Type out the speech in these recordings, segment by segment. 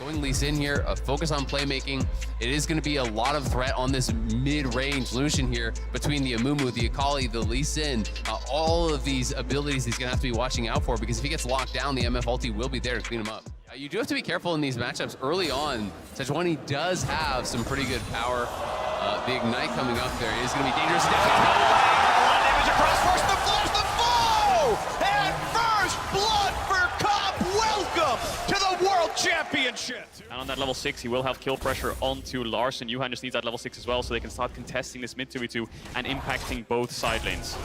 Going Lee Sin here, a focus on playmaking. It is going to be a lot of threat on this mid-range Lucian here between the Amumu, the Akali, the Lee Sin. All of these abilities he's going to have to be watching out for, because if he gets locked down, the MF ulti will be there to clean him up. You do have to be careful in these matchups. Early on, Sejuani does have some pretty good power. The Ignite coming up there is going to be dangerous. Blood damage across first, the flash, the foe! And first blood for Cop. Welcome to the World Championship. And on that level 6, he will have kill pressure onto Larson. Yuhan just needs that level 6 as well, so they can start contesting this mid 2v2 and impacting both side lanes.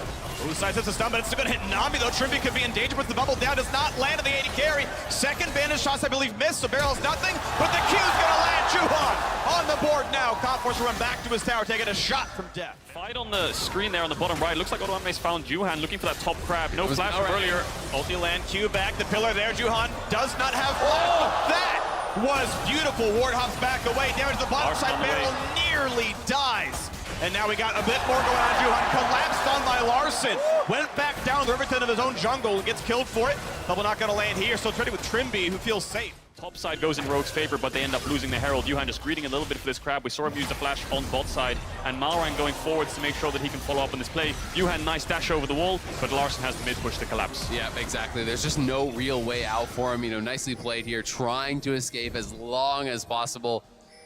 Both sides hits a stun, but it's still going to hit Nami, though. Trimby could be in danger, but the bubble down does not land on the AD carry. Second bandage shots, I believe, missed, so Barrel's nothing, but the Q's going to land. Juhan on the board now. Cop forced to run back to his tower, taking a shot from death. Fight on the screen there on the bottom right. Looks like Odoame's found Juhan looking for that top crab. No flash from earlier. Ulti land, Q back, the pillar there. Juhan does not have flash. That was beautiful. Ward hops back away. Damage to the bottom side. Barrel nearly dies. And now we got a bit more going on. Juhan collapsed on by Larson. Went back down the Riverton of his own jungle and gets killed for it. Double not going to land here. So trading with Trimby, who feels safe. Top side goes in Rogue's favor, but they end up losing the Herald. Yuhan just greeting a little bit for this crab. We saw him use the flash on bot side, and Malrang going forwards to make sure that he can follow up on this play. Yuhan, nice dash over the wall, but Larson has the mid push to collapse. Yeah, exactly. There's just no real way out for him. You know, nicely played here, trying to escape as long as possible.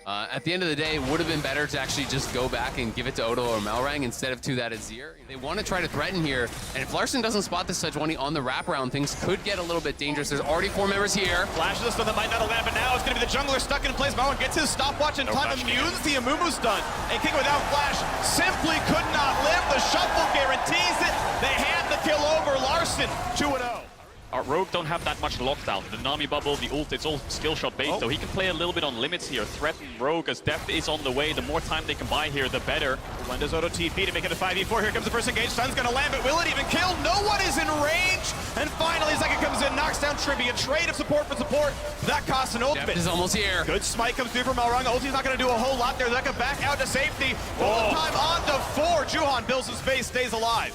At the end of the day, it would have been better to actually just go back and give it to Odo or Malrang instead of to that Azir. They want to try to threaten here, and if Larson doesn't spot this Sejuani on the wraparound, things could get a little bit dangerous. There's already 4 members here. Flashes the stun that might not have landed, but now it's going to be the jungler stuck in place. Malrang gets his stopwatch in time, immunes the Amumu stun. And King without flash simply could not live. The shuffle guarantees it. They hand the kill over. Larson 2-0. Rogue don't have that much lockdown. The Nami bubble, the ult, it's all skill shot based, so he can play a little bit on limits here. Threaten Rogue as death is on the way. The more time they can buy here, the better. When does Odo TP to make it a 5v4? Here comes the first engage. Sun's going to land, but will it even kill? No one is in range. And finally, Zeka comes in, knocks down Trimby. A trade of support for support. That costs an ultimate. Depth is almost here. Good smite comes through from Malrang. Ulti's not going to do a whole lot there. Zeka back out to safety. Full time on to 4. Juhan builds his face, stays alive.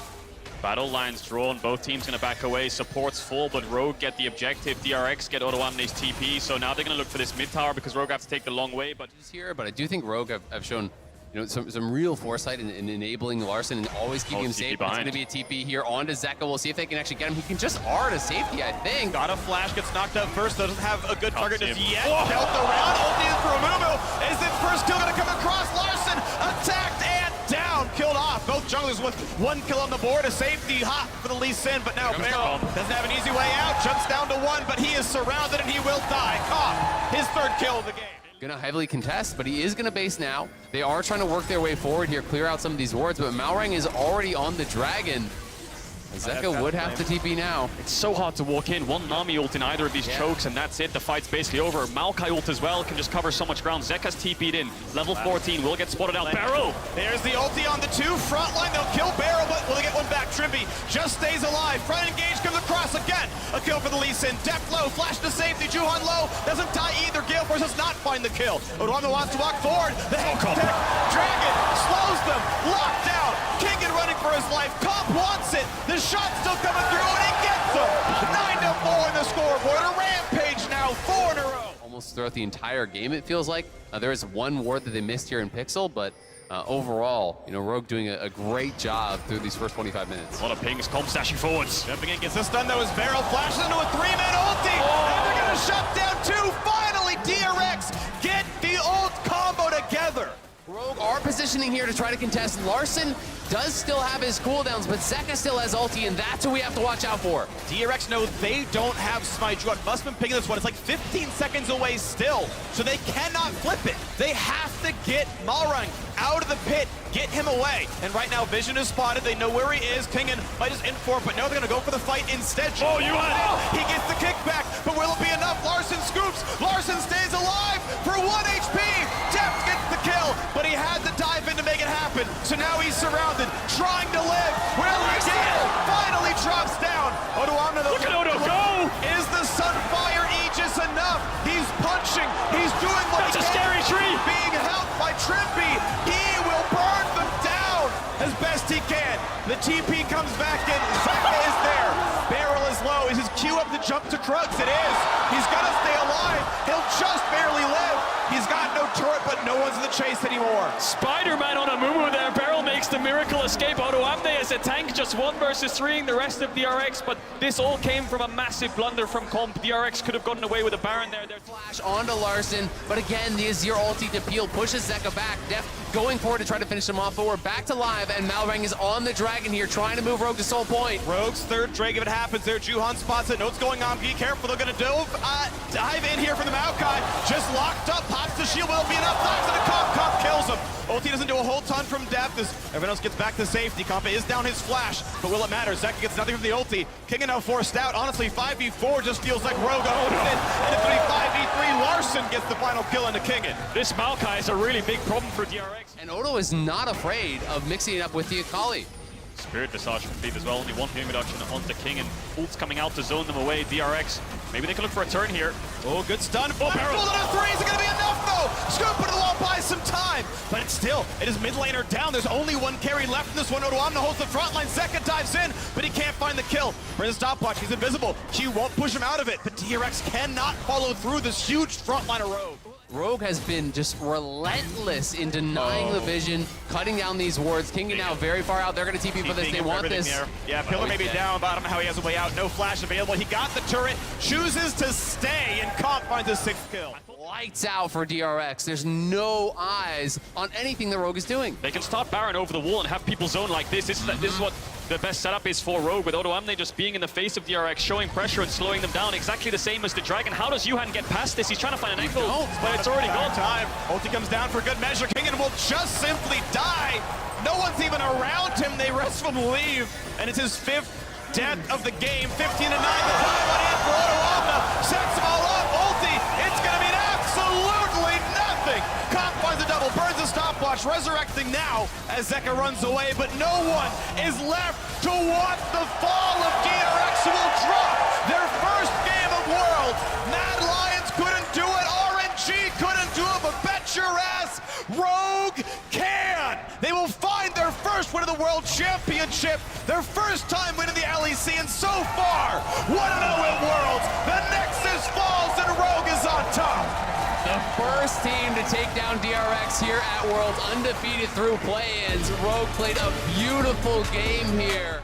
Battle lines drawn, both teams gonna back away, support's full, but Rogue get the objective, DRX get Odoamne's TP, so now they're gonna look for this mid tower because Rogue have to take the long way, but here, but I do think Rogue have shown, you know, some real foresight in enabling Larson and always keeping him safe. It's gonna be a TP here onto Zeka. We'll see if they can actually get him. He can just R to safety, I think. Got a flash, gets knocked out first, doesn't have a good target just yet. Dealt around, ulti in for Amumu. Is it first kill gonna come across? Larson attacked and down, killed off. Both junglers with 1 kill on the board. A safety hop for the Lee Sin, but now Barrel doesn't have an easy way out. Jumps down to 1, but he is surrounded and he will die. Cop, his 3rd kill of the game. Gonna heavily contest, but he is gonna base now. They are trying to work their way forward here, clear out some of these wards, but Malrang is already on the dragon. Zeka would have to TP now. It's so hard to walk in. One Nami ult in either of these chokes, and that's it. The fight's basically over. Maokai ult as well can just cover so much ground. Zeka's TP'd in. Level 14 will get spotted out. Barrel! There's the ulti on the 2. Front line, they'll kill Barrel, but will they get one back? Trimby just stays alive. Front engage comes across again. A kill for the Lee Sin. Depth low, flash to safety. Juhan low, doesn't die either. Gale Force does not find the kill. Odoamne wants to walk forward. The Dragon slows them. Locked down. Kingan running for his life. Comp wants it. The shot's still coming through, and he gets them. 9-4 in the scoreboard. A rampage now, 4 in a row. Almost throughout the entire game, it feels like. There is one ward that they missed here in Pixel, but overall, you know, Rogue doing a great job through these first 25 minutes. A lot of pings, Comp stashing forwards. Jumping in, gets this done though, as Barrel flashes into a 3-man ulti. And they're gonna shut down 2. Finally, DRX get the ult combo together. Rogue are positioning here to try to contest. Larson does still have his cooldowns, but Zeka still has ulti, and that's who we have to watch out for. DRX know they don't have smite. Juhan must have been picking this one. It's like 15 seconds away still, so they cannot flip it. They have to get Malrang out of the pit, get him away. And right now, Vision is spotted. They know where he is. Kingan might just in for it, but no, they're going to go for the fight instead. Oh, you want it! He gets the kickback, but will it be enough? Larson scoops. Larson stays alive for 1 HP. Deft gets the kill, but he had to dive in to make it happen. So now he's surrounded, trying to live. Will he get it? Finally drops down. Odoamne, though. Look at Odo go! Is the Sunfire Aegis enough? He's punching. He's doing what That's he a can. scary tree. Being helped by Trimby. He will burn them down as best he can. The TP comes back in. Zeka is there. Barrel is low. Is his queue up the jump to Krugs. It is. He's gonna stay alive. He'll just barely live. He's got no turret, but no one's in the chase anymore. Spider-Man on Amumu there. Beryl makes the miracle escape. Odoamne as a tank, just 1 versus 3ing the rest of DRX, but this all came from a massive blunder from Comp. DRX could have gotten away with a Baron there. Flash onto Larson, but again, the Azir ulti to peel pushes Zeka back. Def going forward to try to finish him off, but we're back to live, and Malrang is on the Dragon here, trying to move Rogue to Soul Point. Rogue's third Drake, if it happens there, Juhan spots it, know what's going on, be careful, they're gonna dive in here from the Maokai, just locked up, pops the shield, will it be enough, dives into Comp kills him. Ulti doesn't do a whole ton from depth as everyone else gets back to safety. Compa is down his flash, but will it matter? Zeka gets nothing from the ulti. King now forced out. Honestly, 5v4 just feels like Rogue owns it. And it's 5v3. Larson gets the final kill into Kingen. This Maokai is a really big problem for DRX. And Odo is not afraid of mixing it up with the Akali. Spirit Visage complete as well, only 1 healing reduction onto King, and ults coming out to zone them away. DRX, maybe they can look for a turn here. Oh, good stun. Oh, Barrel into 3. Is it going to be enough, though? Scoop into the wall, buys some time. But it's still, it is mid laner down. There's only 1 carry left in this one. Odoamne holds the front line. Zeka dives in, but he can't find the kill. Brings a stopwatch. He's invisible. Q won't push him out of it, but DRX cannot follow through this huge front line of Rogue. Rogue has been just relentless in denying the vision, cutting down these wards. King now very far out. They're going to TP for this. They want this. There. Yeah, Pillar may be down, but I don't know how he has a way out. No flash available. He got the turret, chooses to stay, and Comp finds his 6th kill. Lights out for DRX. There's no eyes on anything that Rogue is doing. They can start Baron over the wall and have people zone like this. This is what the best setup is for Rogue, with Odoamne just being in the face of DRX, showing pressure and slowing them down, exactly the same as the Dragon. How does Yuhan get past this? He's trying to find an angle, but it's already gone. Time. Ulti comes down for good measure. Kingen will just simply die. No one's even around him. They rest from leave, and it's his 5th death of the game. 15-9. The time on in for Odoamne. Sets them all up. Ulti. It's going to mean absolutely nothing. Comp finds a double, burns a stopwatch, resurrecting now as Zeka runs away, but no one is left to watch the fall of DRX, who will drop their first game of Worlds. Mad Lions couldn't do it, RNG couldn't do it, but bet your ass Rogue can. They will find their first win of the World Championship, their first time winning the LEC, and so far, 1-0 at Worlds. The Nexus falls and Rogue is on top. The first team to take down DRX here at Worlds, undefeated through play-ins. Rogue played a beautiful game here.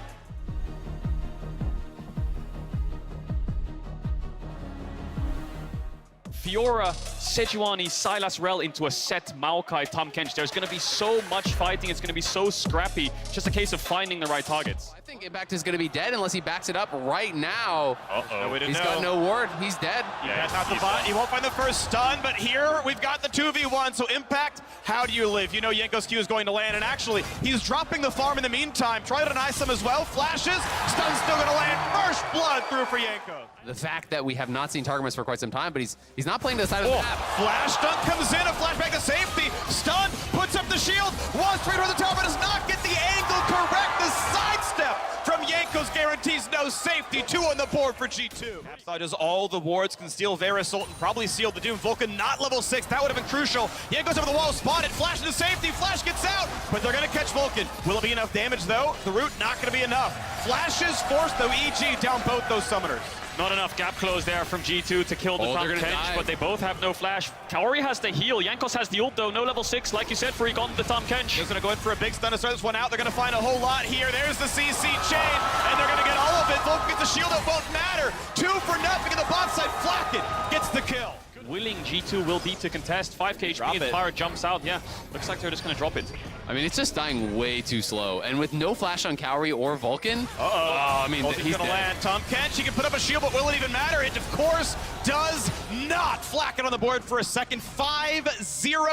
Fiora, Sejuani, Sylas Rel into a set Maokai, Tahm Kench. There's going to be so much fighting. It's going to be so scrappy. It's just a case of finding the right targets. I think Impact is going to be dead unless he backs it up right now. Uh-oh. He's got no ward. He's dead. Yeah, that's not the bot. He won't find the first stun, but here we've got the 2v1. So Impact, how do you live? You know Yenko's Q is going to land, and actually, he's dropping the farm in the meantime. Try to deny some as well. Flashes. Stun's still going to land. First blood through for Yenko. The fact that we have not seen Targamas for quite some time, but he's not playing to the side of the map. Flash stun comes in, a flashback to safety. Stun puts up the shield. Wants straight over the tower, but does not get the angle correct. The sidestep from Yenko's guarantees no safety. 2 on the board for G2. Capstar does all the wards, can steal Varus ult and probably seal the Doom. Vulcan not level 6. That would have been crucial. Yenko's over the wall, spotted. Flash into safety. Flash gets out, but they're going to catch Vulcan. Will it be enough damage though? The root not going to be enough. Flash is forced though. EG down both those summoners. Not enough gap close there from G2 to kill the Tahm Kench, but they both have no flash. Kaori has the heal. Jankos has the ult though. No level 6, like you said, Freak on the Tahm Kench. He's going to go in for a big stun to start this one out. They're going to find a whole lot here. There's the CC chain, and they're going to get all of it. Vulcan gets the shield. It won't matter. 2 for nothing in the bot side. Flacken gets the kill. Willing G2 will be to contest. 5k HP and Fire jumps out. Yeah, looks like they're just going to drop it. I mean, it's just dying way too slow. And with no flash on Kaori or Vulcan, I mean, he's going to land. Tahm Kench, he can put up a shield, but will it even matter? It, of course, does not. Flacken on the board for a second. 5-0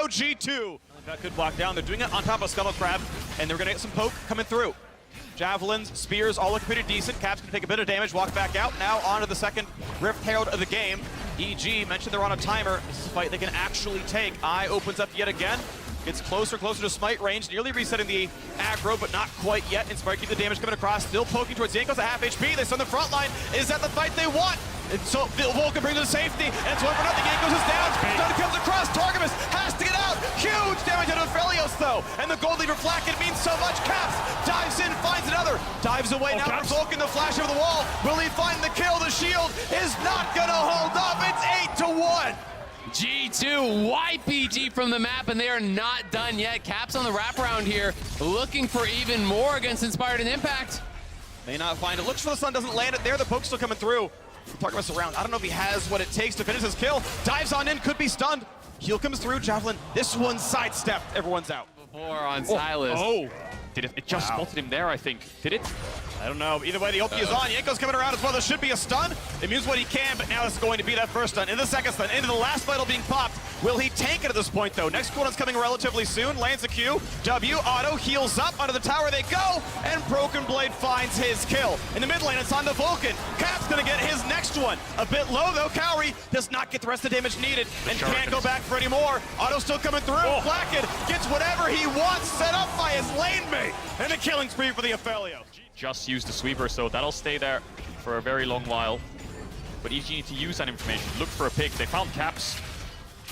G2. That could block down. They're doing it on top of Scuttle Crab, and they're going to get some poke coming through. Javelins, spears, all looking pretty decent. Cap's going to take a bit of damage, walk back out. Now on to the second Rift Herald of the game. EG mentioned they're on a timer. This is a fight they can actually take. Eye opens up yet again. Gets closer to smite range, nearly resetting the aggro, but not quite yet. And Spark keep the damage coming across, still poking towards Jankos at half HP. They on the front line. Is that the fight they want? And so Vulcan brings them to safety, and it's 1 for nothing. Jankos is down. Stun comes across. Targamas has to get out. Huge damage out of Felios though, and the gold lever Flacken means so much. Caps dives in, finds another. dives away now Caps. for Vulcan, the flash over the wall. Will he find the kill? The shield is not gonna hold up. It's 8-1. G2 wipe EG from the map, and they are not done yet. Caps on the wraparound here, looking for even more against Inspired and Impact. May not find it. Looks for the sun, doesn't land it there. The poke's still coming through. Targamas around. I don't know if he has what it takes to finish his kill. Dives on in, could be stunned. Heal comes through, Javelin. This one's sidestepped. Everyone's out. Before on Silas. Oh, did it? It just spotted him there, I think. Did it? I don't know. Either way, the ulti is on. Yanko's coming around as well. There should be a stun. Immune's what he can, but now it's going to be that first stun. In the second stun, into the last vital being popped. Will he tank it at this point, though? Next cooldown's coming relatively soon. Lands a Q. W, auto, heals up. Under the tower they go, and Broken Blade finds his kill. In the mid lane, it's on the Vulcan. Cap's gonna get his next one. A bit low, though. Cowrie does not get the rest of the damage needed and can't go back for any more. Auto still coming through. Blacken gets whatever he wants set up by his lane mate. And a killing spree for the Ophelio. Just used the sweeper, so that'll stay there for a very long while. But EG need to use that information. Look for a pick. They found Caps.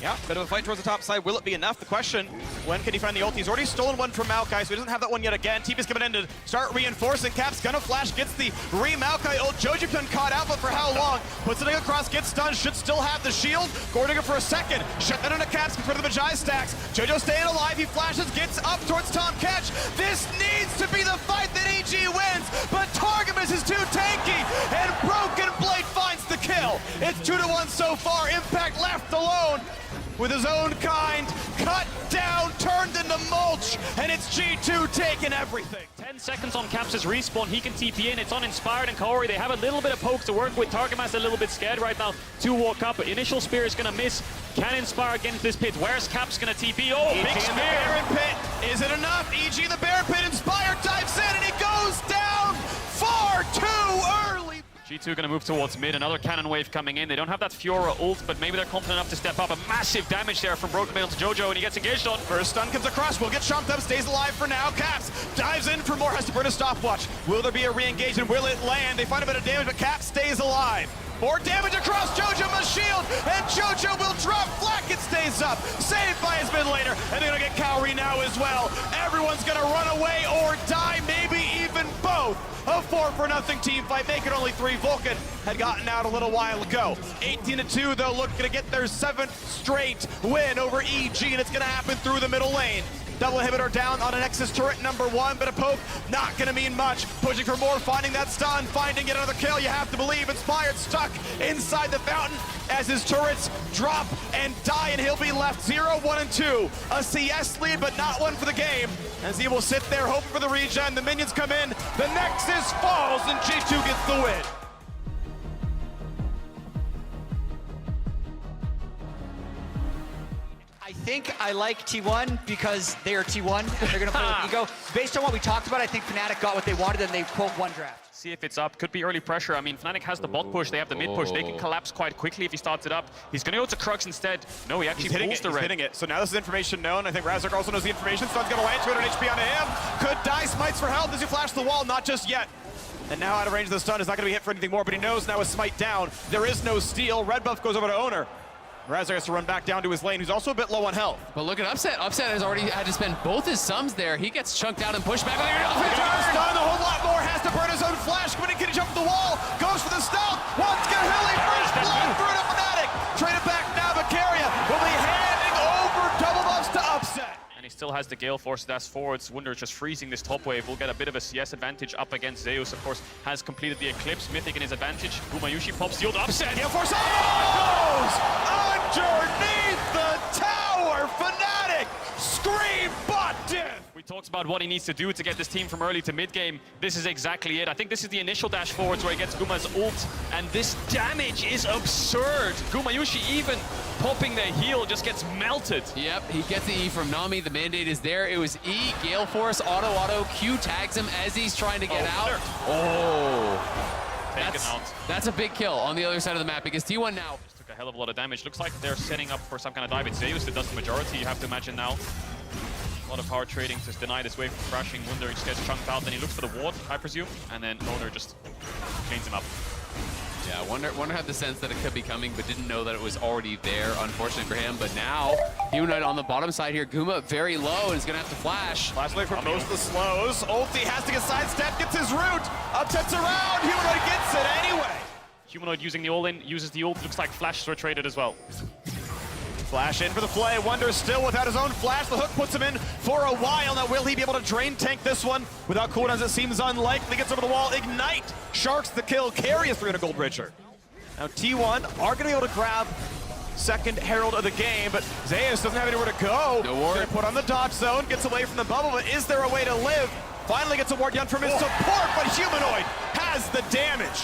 Yeah, bit of a fight towards the top side. Will it be enough? The question, when can he find the ult? He's already stolen one from Maokai, so he doesn't have that one yet again. TP's coming in to start reinforcing. Caps gonna flash, gets the re-Maokai ult. Joji been caught out, but for how long? Puts it across, gets stunned, should still have the shield. Gordinger for a second. Shut that into Caps in front of the Magi stacks. Jojo staying alive, he flashes, gets up towards Tom Catch. This needs to be the fight that EG wins, but Targamas is too tanky, and Broken Blade finds the kill. It's 2-1 so far. Impact left alone with his own kind, cut down, turned into mulch, and it's G2 taking everything. 10 seconds on Caps' respawn. He can TP in. It's on Inspired and Kaori. They have a little bit of poke to work with. Targamas a little bit scared right now to walk up. Initial spear is going to miss. Can Inspire get into this pit? Where's Caps going to TP? Oh, EG big in spear. the Baron pit. Is it enough? EG in the Baron pit. Inspired dives in, and he goes down far too early. G2 gonna move towards mid, another cannon wave coming in. They don't have that Fiora ult, but maybe they're confident enough to step up. A massive damage there from Broken Blade to Jojo, and he gets engaged on. First stun comes across, will get chomped up, stays alive for now. Caps dives in for more, has to burn a stopwatch. Will there be a re-engagement? Will it land? They find a bit of damage, but Caps stays alive. More damage across Jojo must shield, and Jojo will drop. Blackett stays up, saved by his mid laner, and they're gonna get Cowrie now as well. Everyone's gonna run away or die, maybe even both. A 4-0 team fight, make it only 3. Vulcan had gotten out a little while ago. 18-2 though, looking to get their 7th straight win over EG, and it's gonna happen through the middle lane. Double inhibitor down on an Nexus turret #1, but a poke not gonna mean much. Pushing for more, finding that stun, finding yet another kill. You have to believe Inspired stuck inside the fountain as his turrets drop and die, and he'll be left 0, 1, and 2. A CS lead, but not one for the game, as he will sit there hoping for the regen. The minions come in, the Nexus falls, and G2 gets the win. I think I like T1 because they are T1 and they're going to play with ego. Based on what we talked about, I think Fnatic got what they wanted and they quote one draft. See if it's up. Could be early pressure. I mean, Fnatic has the bot push. They have the mid push. They can collapse quite quickly if he starts it up. He's going to go to Crux instead. No, he actually pulls the red. He's hitting it. So now this is information known. I think Razork also knows the information. Stun's going to land 200 HP onto him. Could die. Smites for help. Does he flash the wall? Not just yet. And now out of range of the stun is not going to be hit for anything more, but he knows now with Smite down, there is no steal. Red buff goes over to Owner. Razor has to run back down to his lane, who's also a bit low on health. But look at Upset. Upset has already had to spend both his sums there. He gets chunked out and pushed back. Stun, a whole lot more, has to burn his own flash. When he can jump the wall, goes for the stealth. Wants to get Hilly, first blood through to Fnatic. Trade it back now, Vicaria will be handing over double buffs to Upset. And he still has the Gale Force dash forwards. Wunder just freezing this top wave. We'll get a bit of a CS advantage up against Zeus. Of course, has completed the Eclipse. Mythic in his advantage. Gumayusi pops the old Upset. Gale Force goes underneath the tower. Fnatic scream bot death. We talked about what he needs to do to get this team from early to mid game. This is exactly it. I think this is the initial dash forwards where he gets Guma's ult, and this damage is absurd. Gumayusi even popping the heal just gets melted. Yep, he gets the E from Nami. The mandate is there. It was E, Gale Force, auto, Q tags him as he's trying to get out. There. Oh, Taken out. that's a big kill on the other side of the map because T1 now. Just took a hell of a lot of damage. Looks like they're setting up for some kind of dive. It's Zeus that does the majority, you have to imagine now. A lot of power trading to deny this wave from crashing. Wunder just gets chunked out, then he looks for the ward, I presume, and then Owner just cleans him up. Yeah, wonder had the sense that it could be coming, but didn't know that it was already there, unfortunately for him. But now, Humanoid on the bottom side here, Guma very low and is gonna have to flash. Flash away from most of the slows. Ulti has to get sidestep, gets his root, upsets around, Humanoid gets it anyway. Humanoid using the all-in, uses the ult, looks like flashes were traded as well. Flash in for the play, Wonder still without his own flash. The hook puts him in for a while. Now will he be able to drain tank this one? Without cooldowns it seems unlikely. Gets over the wall, Ignite, Sharks the kill, carry a 300 gold bridger. Now T1 are gonna be able to grab second Herald of the game, but Zeus doesn't have anywhere to go. No ward. Gonna put on the dodge zone, gets away from the bubble, but is there a way to live? Finally gets a ward down from his support, but Humanoid has the damage.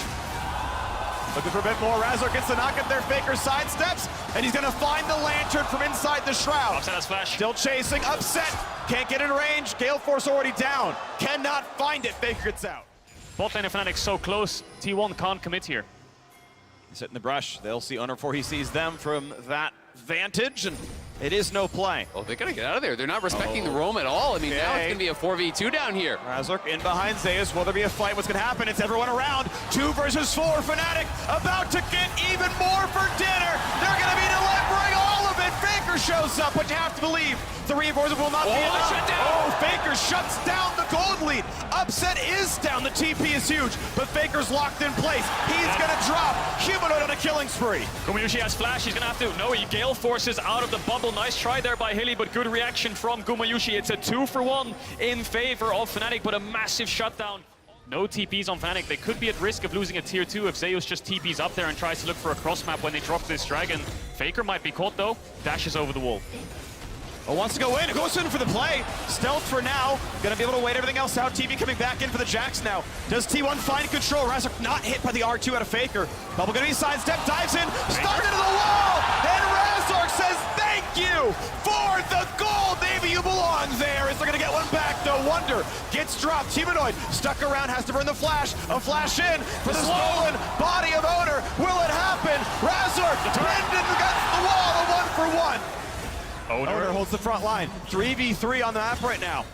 Looking for a bit more. Razor gets the knock up there. Faker sidesteps, and he's going to find the lantern from inside the shroud. Upset has flash. Still chasing. Upset. Can't get in range. Gale Force already down. Cannot find it. Faker gets out. Bot lane of Fnatic so close. T1 can't commit here. He's sit in the brush. They'll see Owner before he sees them from that vantage, and it is no play. Oh, they gotta get out of there. They're not respecting the roam at all. I mean, now it's gonna be a 4v2 down here. Razor in behind Zeus. Will there be a fight? What's going to happen? It's everyone around. 2 versus 4. Fnatic about to get even more for dinner. They're going to be delivering all of it. Faker shows up, but you have to believe the reinforcement will not be enough. Oh, Faker shuts down the gold lead. Upset is down. The TP is huge, but Faker's locked in place. He's going to drop Humanoid on a killing spree. Gumayushi has flash, he's gonna have to, no, he Gale forces out of the bubble. Nice try there by Hilly, but good reaction from Gumayushi. It's a 2-for-1 in favor of Fnatic, but a massive shutdown. No TPs on Fnatic. They could be at risk of losing a tier 2 if Zeus just TPs up there and tries to look for a cross map when they drop this dragon. Faker might be caught though, dashes over the wall. Oh, wants to go in, goes in for the play. Stealth for now, gonna be able to wait everything else out. TV coming back in for the Jax now. Does T1 find control? Razor not hit by the R2 out of Faker. Bubble gonna be sidestep, dives in, stunned into the wall, and Razor says thank you for the gold. Maybe you belong there. Is they're gonna get one back though. Wonder gets dropped. Humanoid stuck around, has to burn the flash. A flash in for the stolen body of Owner. Will it happen? Razor pinned against the wall, a 1-for-1. Owner holds the front line. 3v3 on the map right now.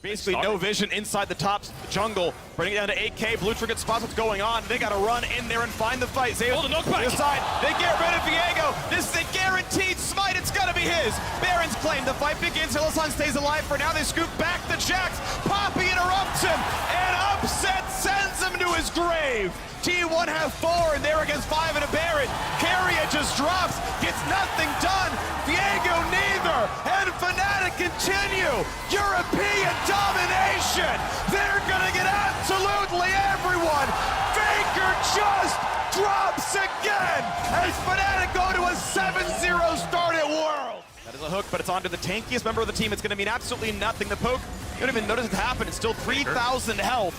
Basically no vision inside the top jungle. Bringing it down to 8K. Blue Trigger spots what's going on. They got to run in there and find the fight. Zeus the knockback. Side. They get rid of Viego. This is a guaranteed smite. It's got to be his. Baron's claim. The fight begins. Hillison stays alive for now. They scoop back the Jax. Poppy interrupts him. And Upset sends him to his grave. T1 have 4 and they're against 5 and a Baron. Carrier just drops. Gets nothing done. Viego neither. And Fnatic continue. European domination. They're going to get absolutely everyone. Faker just drops again as Fnatic go to a 7-0 start at World. That is a hook, but it's onto the tankiest member of the team. It's going to mean absolutely nothing. The poke, you don't even notice it happen. It's still 3,000 health.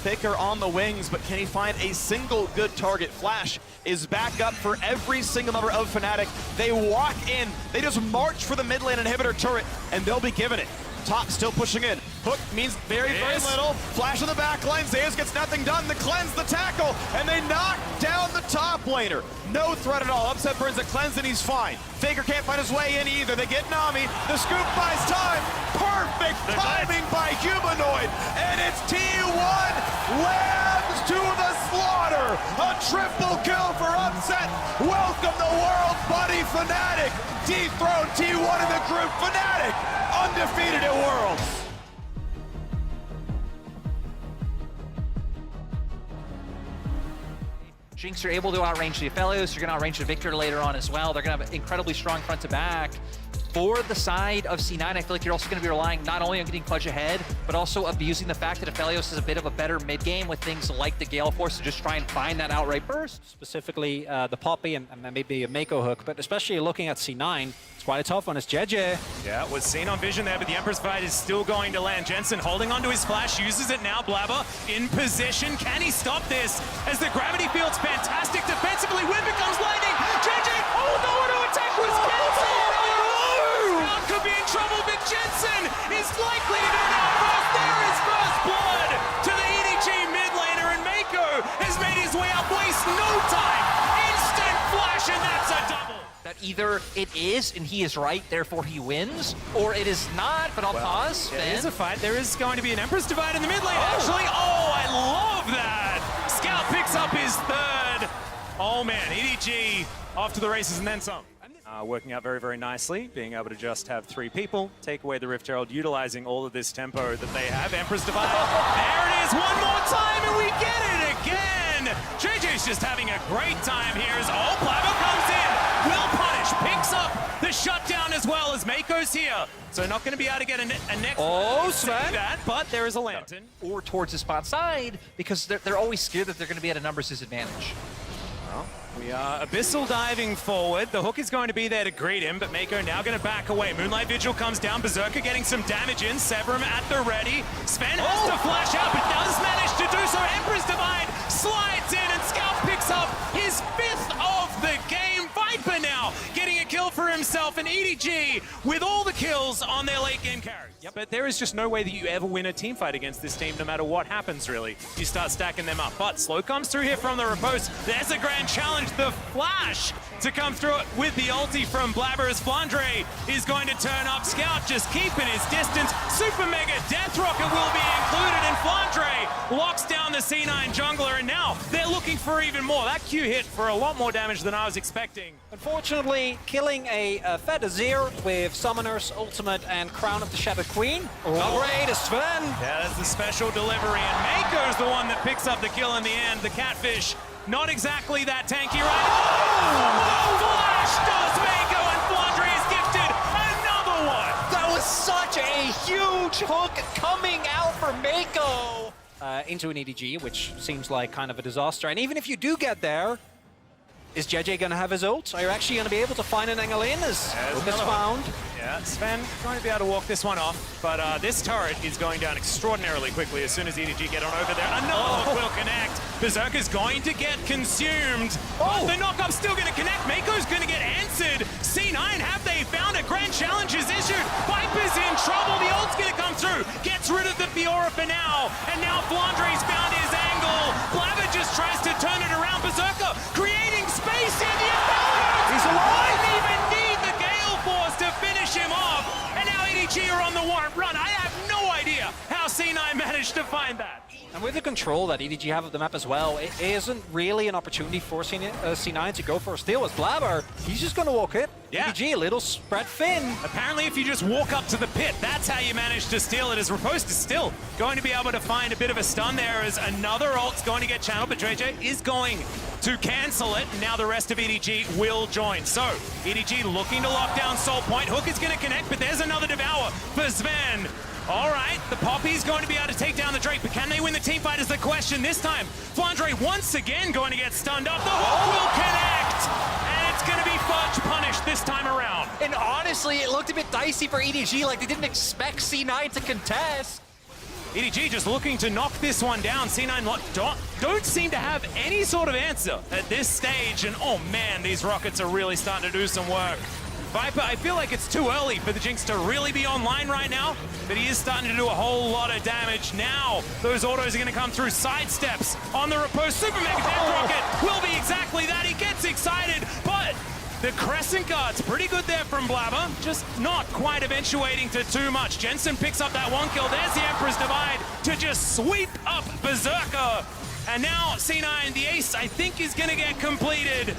Faker on the wings, but can he find a single good target? Flash is back up for every single member of Fnatic. They walk in, they just march for the mid lane inhibitor turret, and they'll be given it. Top still pushing in. Hook means very little. Flash on the back line. Zeus gets nothing done. The cleanse, the tackle, and they knock down the top laner. No threat at all. Upset burns the cleanse, and he's fine. Faker can't find his way in either. They get Nami. The scoop buys time. Perfect timing by Humanoid, and it's T1 lambs to the slaughter. A triple kill for Upset. Welcome the world, buddy Fnatic. Dethrone T1 in the group. Fnatic undefeated at Worlds. Jinx are able to outrange the Aphelios. You're going to outrange the Victor later on as well. They're going to have an incredibly strong front to back. For the side of C9, I feel like you're also going to be relying not only on getting Pudge ahead, but also abusing the fact that Aphelios is a bit of a better mid-game with things like the Gale Force to just try and find that outright burst. Specifically the Poppy and maybe a Mako hook, but especially looking at C9, it's quite a tough one. It's JJ. Yeah, was seen on vision there, but the Emperor's fight is still going to land. Jensen holding onto his flash, uses it now. Blabber in position. Can he stop this? As the gravity field's fantastic defensively. When becomes lightning. JJ, oh, the auto attack was cancelled. Scout could be in trouble, but Jensen is likely to go down first. There is first blood to the EDG mid laner, and Mako has made his way up. Waste no time. Instant flash, and that's a double. That either it is, and he is right, therefore he wins, or it is not, but I'll pause. Yeah, there is a fight. There is going to be an Empress Divide in the mid lane, actually. Oh, I love that. Scout picks up his third. Oh man, EDG off to the races and then some. Working out very, very nicely, being able to just have 3 people take away the Rift Herald, utilizing all of this tempo that they have. Emperor's Divide, there it is, one more time, and we get it again! JJ's just having a great time here as Blabber comes in, will punish, picks up the shutdown as well as Mako's here. So not going to be able to get a next Sven. that, but there is a lantern. Or towards the spot side, because they're always scared that they're going to be at a numbers disadvantage. We are Abyssal diving forward. The hook is going to be there to greet him, but Mako now going to back away. Moonlight Vigil comes down. Berserker getting some damage in. Severum at the ready. Sven has to flash out, but does manage to do so. Emperor's Divide slides in, and Scout picks up his 5th of the game. Viper now getting a kill for himself, and EDG with all the kills on their late game carries. Yep, but there is just no way that you ever win a team fight against this team, no matter what happens, really. You start stacking them up. But Slow comes through here from the riposte. There's a grand challenge. The flash to come through it with the ulti from Blabber as Flandre is going to turn up. Scout just keeping his distance. Super Mega Death Rocket will be included, and Flandre locks down the C9 jungler, and now they're looking for even more. That Q hit for a lot more damage than I was expecting. Unfortunately, killing a Fed Azir with Summoner's Ultimate and Crown of the Shattered Queen. Great, Sven. Yeah, that's the special delivery, and Mako's the one that picks up the kill in the end. The Catfish, not exactly that tanky, right? Oh! Flash does Mako, and Flandre is gifted another one! That was such a huge hook coming out for Mako. Into an EDG, which seems like kind of a disaster. And even if you do get there, is JJ going to have his ult? Are you actually going to be able to find an angle in as hook is found? Yeah, Sven going to be able to walk this one off, but this turret is going down extraordinarily quickly as soon as EDG get on over there. Another hook will connect. Berserker's going to get consumed. The knock-up's still going to connect. Mako's going to get answered. C9, have they found a grand challenge is issued? Viper's in trouble. The ult's going to come through. Gets rid of the Fiora for now, and now Flandre's found his angle. Blabber just tries to turn it around. Berserker creating space in the environment. He's alive. Didn't even need the Gale Force to finish him off. And now EDG are on the warrant run. I have no idea how C9 managed to find that. And with the control that EDG have of the map as well, it isn't really an opportunity for C9 to go for a steal as Blabber. He's just going to walk it. Yeah. EDG, a little spread thin. Apparently, if you just walk up to the pit, that's how you manage to steal it, as Riposte is still going to be able to find a bit of a stun there as another ult's going to get channeled, but JJ is going to cancel it. Now the rest of EDG will join. So, EDG looking to lock down Soul Point. Hook is going to connect, but there's another Devour for Sven. All right, the Poppy's going to be able to take down the Drake, but can they win the teamfight is the question this time. Flandre once again going to get stunned up. The hook will connect, and it's going to be Fudge punished this time around. And honestly, it looked a bit dicey for EDG, like they didn't expect C9 to contest. EDG just looking to knock this one down. C9 don't seem to have any sort of answer at this stage, and oh man, these rockets are really starting to do some work. Viper, I feel like it's too early for the Jinx to really be online right now, but he is starting to do a whole lot of damage. Now, those autos are going to come through. Sidesteps on the Riposte. Super Mega Death Rocket will be exactly that. He gets excited, but the Crescent Guard's pretty good there from Blabber, just not quite eventuating to too much. Jensen picks up that one kill. There's the Emperor's Divide to just sweep up Berserker. And now C9, the ace, I think is going to get completed,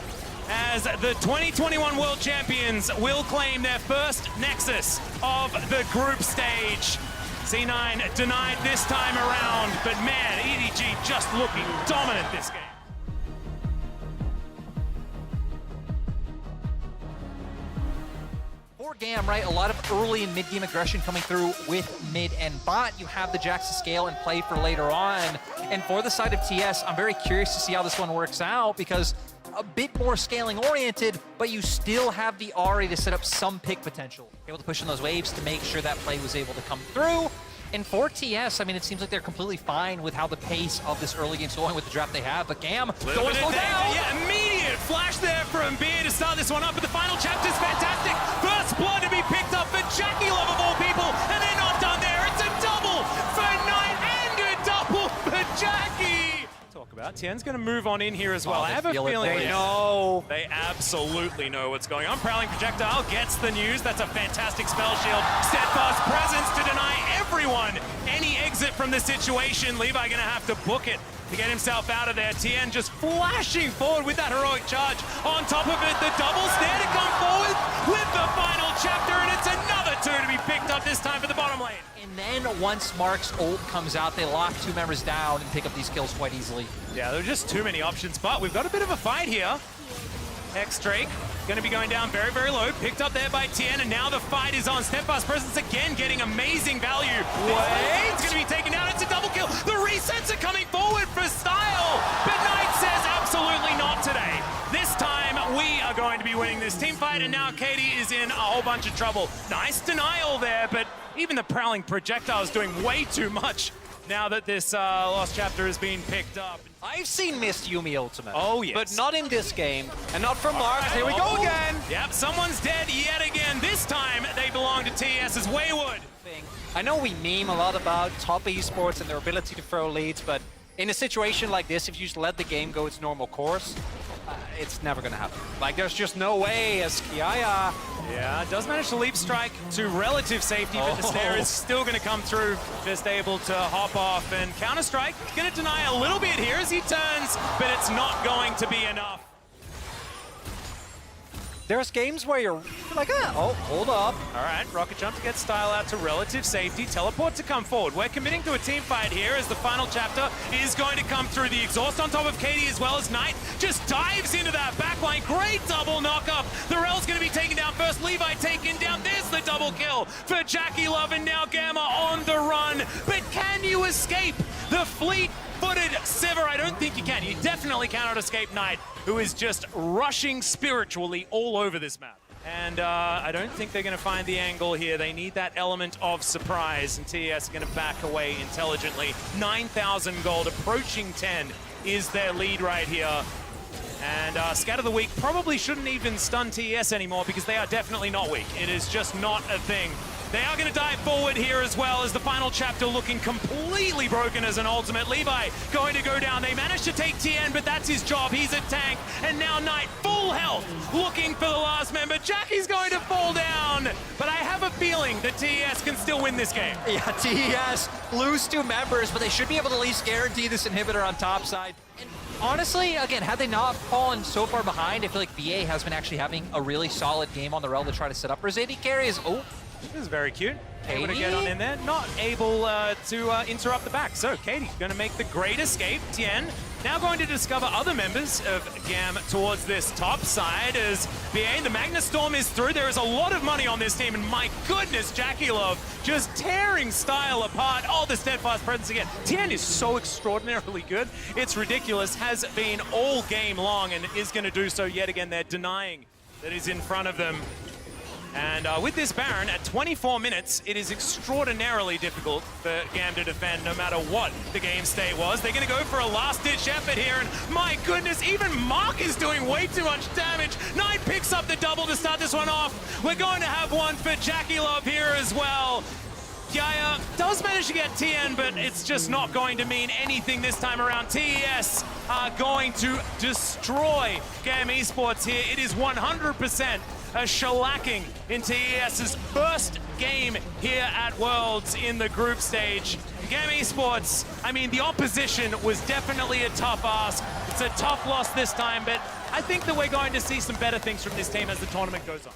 as the 2021 World Champions will claim their first Nexus of the group stage. C9 denied this time around, but man, EDG just looking dominant this game. For GAM, right, a lot of early and mid-game aggression coming through with mid and bot. You have the Jax to scale and play for later on. And for the side of TS, I'm very curious to see how this one works out, because a bit more scaling oriented, but you still have the Ahri to set up some pick potential. Able to push in those waves to make sure that play was able to come through. And for TS, I mean, it seems like they're completely fine with how the pace of this early game's going with the draft they have, but GAM going to slow down. Yeah, immediate flash there from Beer to start this one up, but the final chapter's fantastic. First blood to be picked up for Jackie Love of all people, and they're not done there. It's a double for Knight and a double for Jackie. Talk about Tien's going to move on in here as well. I have a feeling they know. They absolutely know what's going on. Prowling Projectile gets the news. That's a fantastic spell shield. Steadfast presence to deny everyone any exit from the situation. Levi going to have to book it to get himself out of there. Tien just flashing forward with that heroic charge. On top of it, the double snare to come forward with the final chapter, and it's another 2 to be picked up this time for the bottom lane. And then once Mark's ult comes out, they lock 2 members down and pick up these kills quite easily. Yeah, there are just too many options, but we've got a bit of a fight here. X-Drake going to be going down very, very low. Picked up there by Tien, and now the fight is on. Steadfast Presence again getting amazing value. Wait! It's going to be taken down. It's a double kill. The resets are coming forward for style, but Knight says absolutely not today. This time, we are going to be winning this team fight, and now Katie is in a whole bunch of trouble. Nice denial there, but even the Prowling Projectile is doing way too much now that this Lost Chapter is being picked up. I've seen missed Yumi ultimate. Oh, yes. But not in this game, and not from Mark. Here we go again. Yep, someone's dead yet again. This time, they belong to TS's Wayward. I know we meme a lot about top esports and their ability to throw leads, but in a situation like this, if you just let the game go its normal course, it's never going to happen. Like, there's just no way as Kiaya... Yeah, does manage to leap strike to relative safety, but the snare is still going to come through. Just able to hop off, and Counter-Strike going to deny a little bit here as he turns, but it's not going to be enough. There's games where you're like, oh, hold up. All right, Rocket Jump to get Style out to relative safety. Teleport to come forward. We're committing to a team fight here as the final chapter is going to come through. The exhaust on top of Katie as well as Knight just dives into that backline. Great double knock-up. The Rel's going to be taken down first. Levi taken down. There's the double kill for Jackie Love, and now Gamma on the run. But can you escape the fleet-footed Sivir? I don't think you can. You definitely cannot escape Knight, who is just rushing spiritually all over this map. And I don't think they're going to find the angle here. They need that element of surprise, and TES are going to back away intelligently. 9,000 gold, approaching 10 is their lead right here. And Scatter the Weak probably shouldn't even stun TES anymore because they are definitely not weak. It is just not a thing. They are going to dive forward here as well as the final chapter looking completely broken as an ultimate. Levi going to go down. They managed to take Tien, but that's his job. He's a tank. And now Knight, full health, looking for the last member. Jackie's going to fall down. But I have a feeling that TES can still win this game. Yeah, TES lose 2 members, but they should be able to at least guarantee this inhibitor on top side. And honestly, again, had they not fallen so far behind, I feel like BA has been actually having a really solid game on the Rel to try to set up. Rosati carries, This is very cute. Able to get on in there, not able to interrupt the back. So Katie going to make the great escape. Tien now going to discover other members of GAM towards this top side as BA, the Magnus Storm is through. There is a lot of money on this team, and my goodness, Jackie Love just tearing Style apart. Oh, the Steadfast Presence again. Tien is so extraordinarily good. It's ridiculous. Has been all game long and is going to do so yet again. They're denying that he's in front of them. And with this Baron, at 24 minutes, it is extraordinarily difficult for GAM to defend no matter what the game state was. They're going to go for a last-ditch effort here, and my goodness, even Mark is doing way too much damage. Knight picks up the double to start this one off. We're going to have one for Jackie Love here as well. Yaya does manage to get Tien, but it's just not going to mean anything this time around. TES are going to destroy GAM Esports here. It is 100% a shellacking in TES's first game here at Worlds in the group stage. GAM Esports, I mean, the opposition was definitely a tough ask. It's a tough loss this time, but I think that we're going to see some better things from this team as the tournament goes on.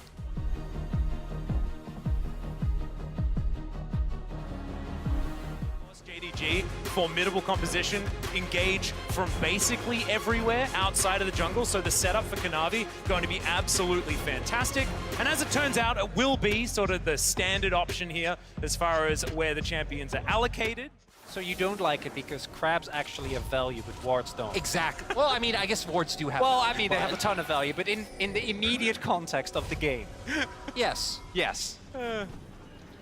JDG, formidable composition, engage from basically everywhere outside of the jungle, so the setup for Kanavi going to be absolutely fantastic. And as it turns out, it will be sort of the standard option here as far as where the champions are allocated. So you don't like it because crabs actually have value, but wards don't. Exactly. Well, I mean, I guess wards do have Well, value, I mean, they have a ton of value, but in the immediate context of the game. Yes. Yes.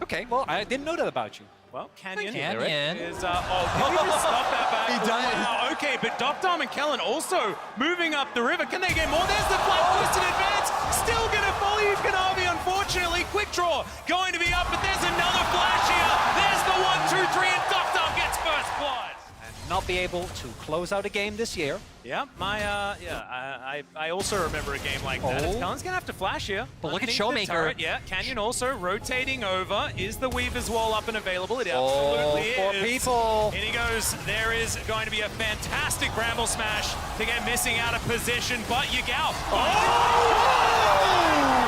Okay, well, I didn't know that about you. Well, Canyon Canyon. is, did he just stop that back? He died. Wow, okay, but Dom and Kellen also moving up the river. Can they get more? There's the flat boost in advance. Still gonna follow you, Kanavi, unfortunately. Quick draw going to be up, but there's another flash here. There's the 1, 2, 3, and Dom gets first blood. And not be able to close out a game this year. Yeah, I also remember a game like that. Oh. Kellen's gonna have to flash here. But look at Underneath the Showmaker. turret, yeah, Canyon also rotating over. Is the Weaver's Wall up and available? It Oh, absolutely for is. people. In he goes. There is going to be a fantastic Bramble Smash to get missing out of position, but Yagao.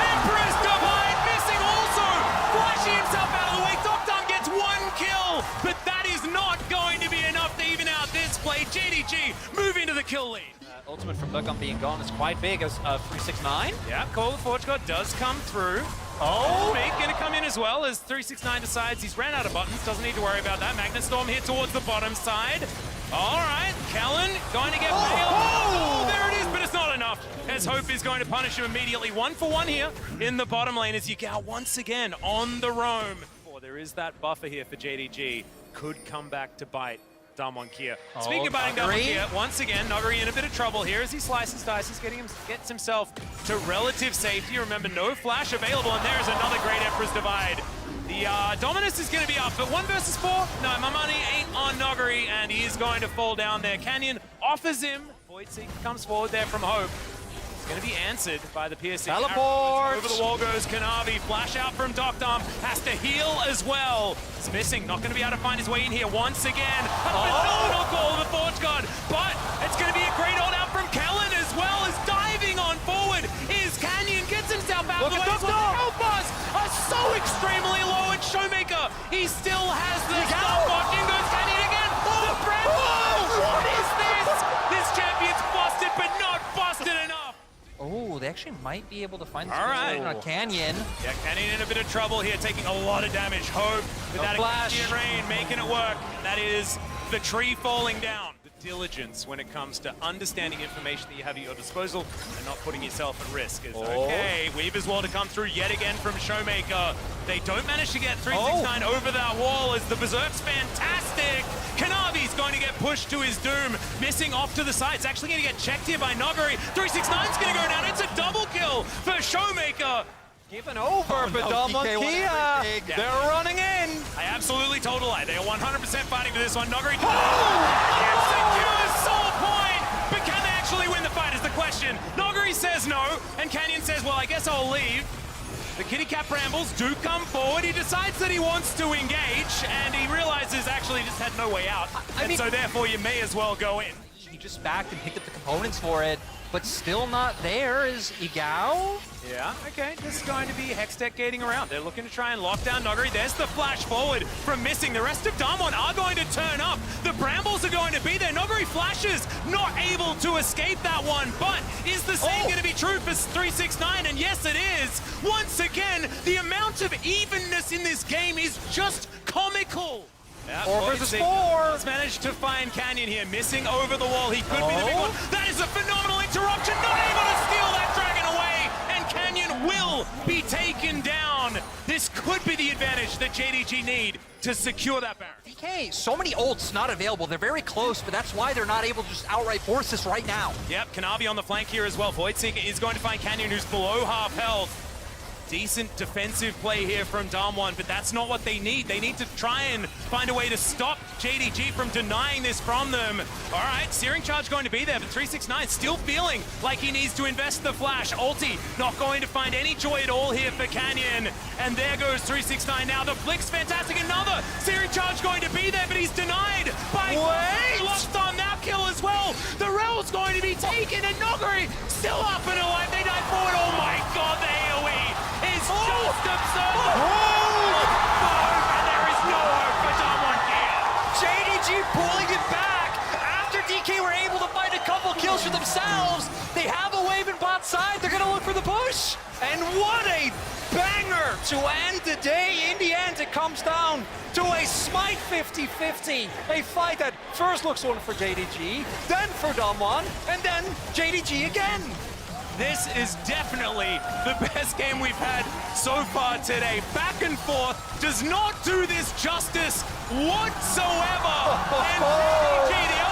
Empress Divine missing also. Flashing himself out of the way. Doctom gets 1 kill, but that is not going to be enough to even out this play. JDG moving to the kill lead. Ultimate from Dokkan being gone is quite big as 369. Yeah, Call of the Forge God does come through. Oh, Mate gonna come in as well as 369 decides he's ran out of buttons. Doesn't need to worry about that. Magnet Storm here towards the bottom side. All right, Kellen going to get nailed. Oh, there it is, but it's not enough. As Hope is going to punish him immediately. 1 for 1 here in the bottom lane as Yagao once again on the roam. Oh, there is that buffer here for JDG. Could come back to bite Damwon Kia. Speaking of biting Damwon Kia, once again, Noguri in a bit of trouble here as he slices, dices, gets himself to relative safety. Remember, no flash available, and there's another great Emperor's Divide. The Dominus is going to be up, but 1 versus 4? No, my money ain't on Noguri, and he is going to fall down there. Canyon offers him. Voidseeker comes forward there from Hope. It's going to be answered by the PSC. Teleport! Over the wall goes Kanavi. Flash out from Doctom. Has to heal as well. It's missing. Not going to be able to find his way in here once again. A phenomenal call of the Forge God. But it's going to be a great hold out from Kellen as well as diving on forward. Is Canyon gets himself out of the way. Help us are so extremely low. And Showmaker, he still has the stopwatch. In goes Canyon again. The Bramble. What is this? This champion's busted, but not busted enough. Oh, they actually might be able to find this All right. on Canyon. Yeah, Canyon in a bit of trouble here, taking a lot of damage. Hope with that Canyon rain, making it work. That is the tree falling down. The diligence when it comes to understanding information that you have at your disposal and not putting yourself at risk is okay. Weaver's Wall to come through yet again from Showmaker. They don't manage to get 369 over that wall as the Berserk's fantastic. Kanavi's going to get pushed to his doom, missing off to the side. It's actually going to get checked here by Noguri. 369's going to go down. It's a double kill for Showmaker. Given over for Damwon Kia. They're running in. I absolutely told a lie. They are 100% fighting for this one. Noguri secures Soul Point, but can they actually win the fight is the question. Noguri says no, and Canyon says, well, I guess I'll leave. The Kitty Cat Brambles do come forward. He decides that he wants to engage, and he realizes actually he just had no way out. I mean, so therefore you may as well go in. He just backed and picked up the components for it, but still not there is Yagao. Yeah, okay, this is going to be Hextech gating around. They're looking to try and lock down Noguri. There's the flash forward from missing. The rest of Damwon are going to turn up. The Brambles are going to be there. Noguri flashes, not able to escape that one, but is the same going to be true for 369? And yes, it is. Once again, the amount of evenness in this game is just comical. Yeah, 4 versus 4. Has managed to find Canyon here, missing over the wall. He could be the big one. That is a phenomenal interruption. Not able to steal that dragon away, and Canyon will be taken down. This could be the advantage that JDG need to secure that Baron. DK, so many ults not available. They're very close, but that's why they're not able to just outright force this right now. Yep, Kanavi on the flank here as well. Voidseeker is going to find Canyon, who's below half health. Decent defensive play here from Damwon, but that's not what they need. They need to try and find a way to stop JDG from denying this from them. All right, Searing Charge going to be there, but 369 still feeling like he needs to invest the flash. Ulti not going to find any joy at all here for Canyon. And there goes 369 now. The Flick's fantastic. Another Searing Charge going to be there, but he's denied by locked on that kill as well. The Rel's going to be taken, and Noguri still up and alive. They dive forward. Oh my god, the AoE is just absurd. And there is no hope for Damwon Kia. JDG pulling it back after DK were able to find a couple kills for themselves. They have a wave in bot side. They're going to look for the push. And what a banger to end the day. In the end, it comes down to a Smite 50-50. A fight that first looks on for JDG, then for Damwon, and then JDG again. This is definitely the best game we've had so far today. Back and forth does not do this justice whatsoever. And JDG, the